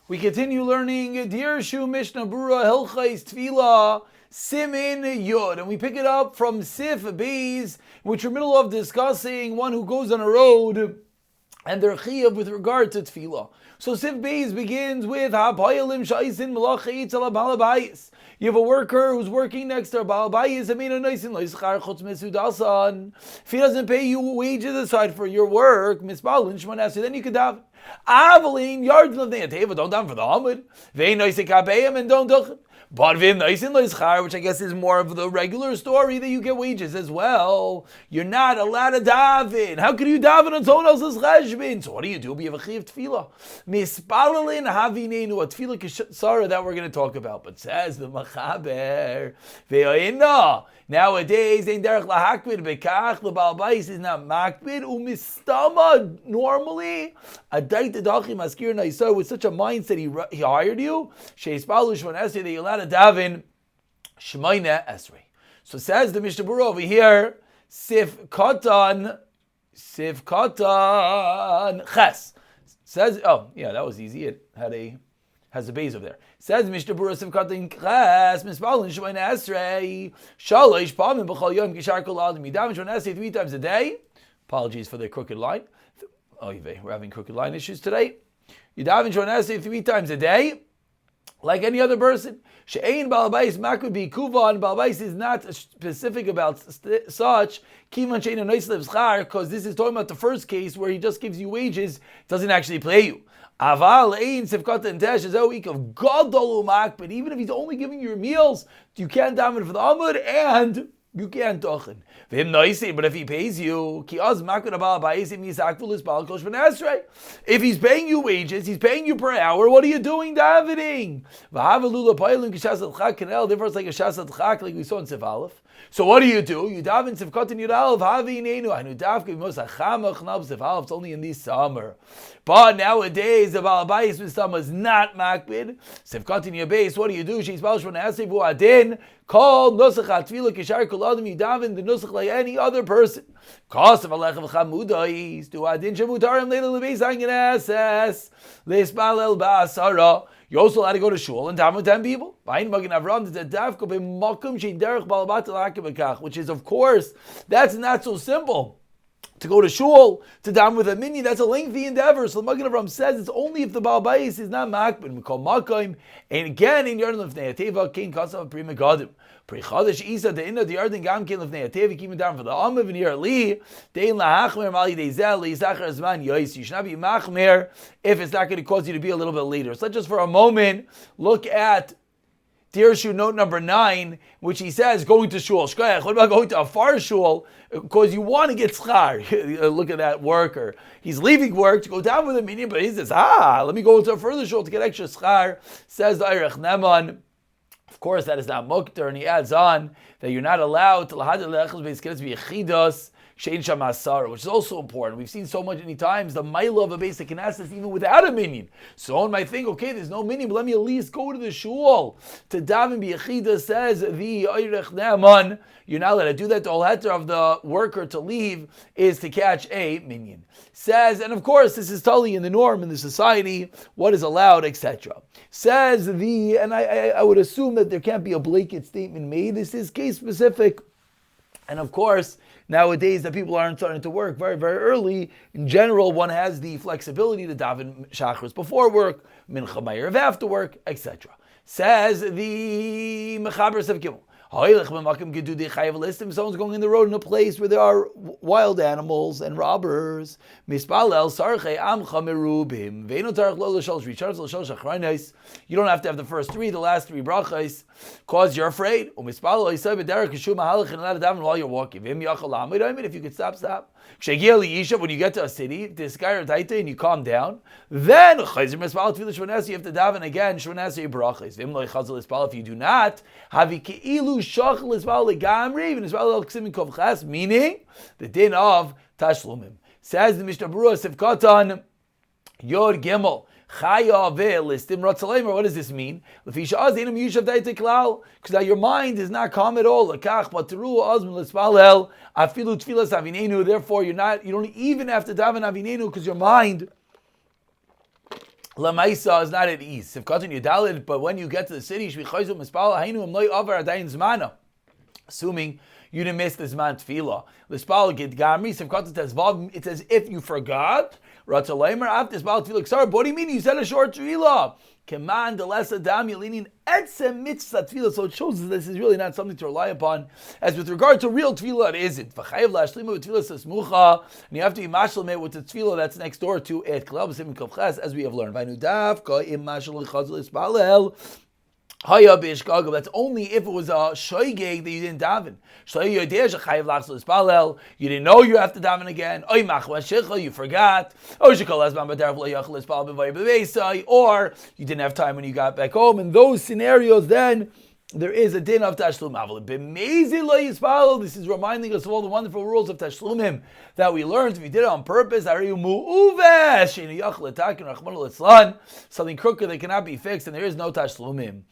We continue learning Dirshu Mishnah Berurah Hilchais Tefillah Siman Yud, and we pick it up from Sif Beis, which we're middle of discussing one who goes on a road and their chiyuv with regard to tefillah. So Sif Beis begins with Hapayalim Shaisin Malachit Alabalabais. You have a worker who's working next to a balabais. If he doesn't pay you wages aside for your work, then you could daven. Avalin yards of the Ateva, don't daven for the Hamid. And don't do. But which I guess is more of the regular story that you get wages as well. You're not allowed to daven. How can you daven on someone else's cheshbon? So what do? We have a chiyuv tefillah. Mispalelin havinenu, a tefillah k'sara that we're going to talk about. But says the machaber, ve'oina. Nowadays, ein derech lahakbid bekach, the balbais is not makbid, umistama, normally, a daita dachi maskir naisar, with such a mindset he hired you, sheispalu shmon esrei, that you're allowed to daven shmoina esrei. So says the Mishnah Berurah over here, sif katan ches. Says, oh, yeah, that was easy. It has a base over there. Says Mishnah Berurah Sif Katan Ches Mispalin Shemaina Esrei Shalish Pamim B'Chol Yom Kishar Kol Adam Yidaven Shemaina Esrei 3 times a day. Apologies for the crooked line. Oh, we're having crooked line issues today. Yidaven Shemaina Esrei 3 times a day, like any other person. She'ein Balabais Makud B'Kuva, and Balabais is not specific about such. Kiman She'ein Noislev Schar, because this is talking about the first case where he just gives you wages, doesn't actually pay you. Aval ein sifkat and tesh is a week of gadol umak, but even if he's only giving you your meals, you can't daven for the amud and you can't tochen. V'him noisi, but if he pays you, ki az makud abal ba'esim yisakvul is bal kosh v'nesrei. If he's paying you wages, he's paying you per hour. What are you doing davening? V'havelula pa'ilum kishasat chak kanel. Therefore, it's like a shasat chak, like we saw in Sif Aleph. So what do? You daven sifkat and yudalv havi nenu anu davke mos achamach nab Sif Aleph. It's only in this summer. But nowadays, the balabais mistam is not makbid. Sifkat in your base. What do? She's bal shmon asif adin. Call nusach atfila kishar kol adam yudaven the nusach like any other person. Kosav alecha v'chamudais do adin shemutarim leila lebeis hangin asas leisbalel ba'asara. You also allowed to go to shul and daven with 10 people. Which is, of course, that's not so simple. To go to shul, to daven with a minion, that's a lengthy endeavor. So the Magen Avraham says it's only if the Baal Bayis is not makbid. We call Makayim. And again, in Yarden Lefnei Ateva, King Kasav Pri Megadim. Pri Chadash Isa, the Inna, the Yarden Gam King Lefnei Ateva, keep it down for the Amav and Yarli. Dein Lahachmer Mali Dezel, Yisachar Zman Yois. You should not be Machmer if it's not going to cause you to be a little bit later. So let's just for a moment look at Dirshu note number 9, which he says going to shul. Shkoyach. What about going to a far shul? Because you want to get schar. Look at that worker. He's leaving work to go down with a minion, but he says, let me go to a further shul to get extra schar. Says the Eirech Neman. Of course, that is not mukter, and he adds on that you're not allowed to lahadil lechel beiskeres v'yechidas shein sham asara, which is also important. We've seen so many times the mila of a basic knesset even without a minion. So one might think, okay, there's no minion, but let me at least go to the shul to daven b'yechidas. Says the Eirech Neman, you're not allowed to do that. The whole heter of the worker to leave is to catch a minion. Says, and of course, this is totally in the norm in the society, what is allowed, etc. Says and I would assume that there can't be a blanket statement made. This is case specific. And of course, nowadays that people aren't starting to work very, very early, in general, one has the flexibility to daven shachris before work, mincha ma'ariv after work, etc. Says the Mechaber Sev Gimel. Someone's going in the road in a place where there are wild animals and robbers. You don't have to have the first 3, the last 3 brachas, cause you're afraid. While you're walking. If you could stop. When you get to a city, this guy and you calm down, then you have to daven again. If you do not, meaning the din of tashlumim. Says the Mishnah Berurah Sivkatan Yod Gimel. What does this mean? Because now your mind is not calm at all. Therefore, you don't even have to daven avinenu because your mind Lamaisa is not at ease. Sivkatan Yudalid, but when you get to the city, Shvichayzu Mispala, Hainu Amloi Avar Adayin Zmana. Assuming you didn't miss the Zman Tefillah. L'spal Gid Gamri, Sivkatan Tezvav, it's as if you forgot. Ratzalaimer after Zmal Tefillah Ksar. What do you mean? You said a short Tefillah. Keman Deles Adam Yelinin Etzem Mitzvah Tefillah. So it shows that this is really not something to rely upon. As with regard to real Tefillah, it isn't. V'chayev la'ashlimu Tefillah Sesmucha. And you have to be mashlim with the Tefillah that's next door to it. As we have learned. Vaynu Davka im mashal l'chazal isbalel. That's only if it was a shoygeg that you didn't daven. You didn't know you have to daven again. You forgot. Or you didn't have time when you got back home. In those scenarios, then there is a din of tashlum. This is reminding us of all the wonderful rules of tashlumim that we learned. If you did it on purpose, something crooked that cannot be fixed, and there is no tashlumim.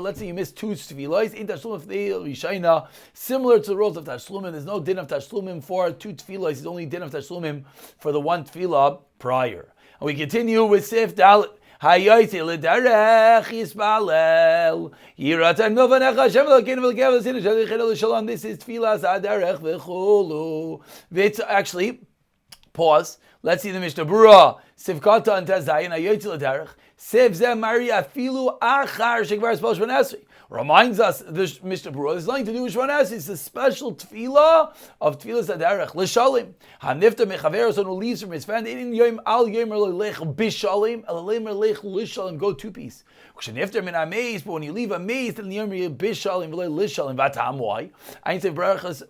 Let's say you missed two tefillos, similar to the rules of tashlumim. There's no din of tashlumim for two tefillos. There's only din of tashlumim for the one tefillah prior. And we continue with Sif Dalit. This is tefillas adarech v'chulu. Actually, pause. Let's see the Mishnah Berurah. Sivkata and Tezayin hayoytzi l'derech. Siv zeh mari afilu achar shekvar spal shvan esrei. Reminds us, the Mishnah Berurah, there's nothing to do with Shvan Esrei. It's a special tefillah of tefillas adarech l'shalim. Hanifta mechaver, someone who leaves from his friend. In yom al yomer lelech bishalim, alemer lech l'shalim. Go two-piece. Kshenifta min ameis, but when you leave a maze, then yomer bishalim v'le l'shalim. Vatam why? Ein sev berachas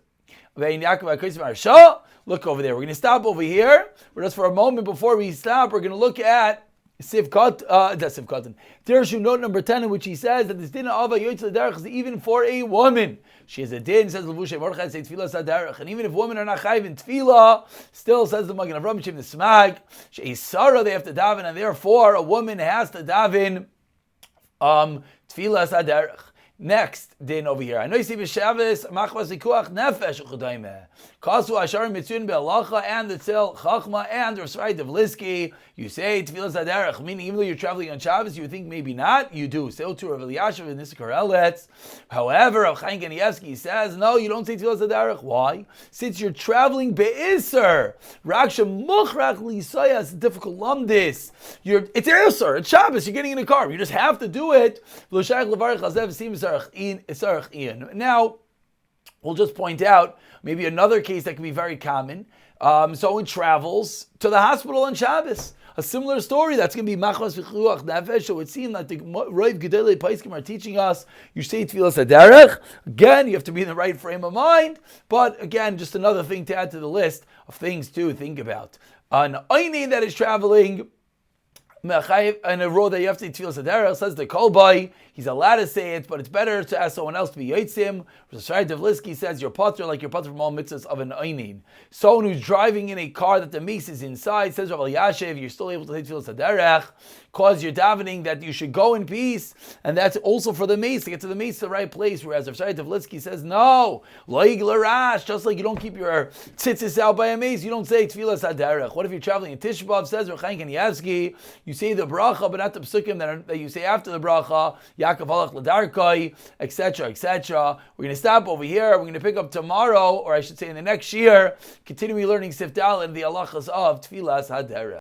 ve'in Yaakov ha'koyis v'arsha. Look over there. We're going to stop over here. But just for a moment before we stop, we're going to look at Dirshu note number 10, in which he says that this din of ava yoytz l'derech is even for a woman. She has a din, says Levushay Mordechai, say tefillah saderech, and even if women are not chayiv in tefillah, still says the Magen Avraham Shem the Smag, she's sarah, they have to daven, and therefore a woman has to daven tefillah saderech. Next din over here. I know you see b'Shabbos machmas v'kuach nefesh u'chodaymeh. Kasu ashar mitzvin be'alacha and the tzil chachma and the Sfrai of Liski. You say tefillah zaderech, meaning even though you're traveling on Shabbos, you would think maybe not. You do. So too Rav Eliashiv and Niskar Eletz. However, Rav Chaim Kanievsky says no, you don't say tefillah zaderech. Why? Since you're traveling be'isser, raksha muchrach lisaya. It's a difficult lumdis. It's isser. It's Shabbos. You're getting in a car. You just have to do it. Now, we'll just point out maybe another case that can be very common. Someone travels to the hospital on Shabbos. A similar story, that's going to be machmas v'chuach nefesh. So it seems that the Rav Gedolei Paiskim are teaching us, you say tefillas haderech. Again, you have to be in the right frame of mind. But again, just another thing to add to the list of things to think about. An Eini that is traveling, and a road that you have to say tefillas haderech, says the kolbai, he's allowed to say it, but it's better to ask someone else to be yotzim. Rashai Devlisky says you're potter like you're potter from all mitzvahs of an einin. Someone who's driving in a car that the mace is inside, says Rav Eliashiv, you're still able to say tefillas haderech, cause you're davening that you should go in peace, and that's also for the mace, to get to the mace the right place, whereas Rashai Devlisky says no, loig l'rash, just like you don't keep your tzitzis out by a mace, you don't say tefillas haderech. What if you're traveling in Tisha B'Av, says Rav Chaim Kanievsky, you say the bracha, but not the psukim that you say after the bracha, Yaakov halach l'darkai, etc., etc. We're going to stop over here. We're going to pick up tomorrow, or I should say in the next year, continuing learning Sif Dalet and the halachas of tefillas haderech.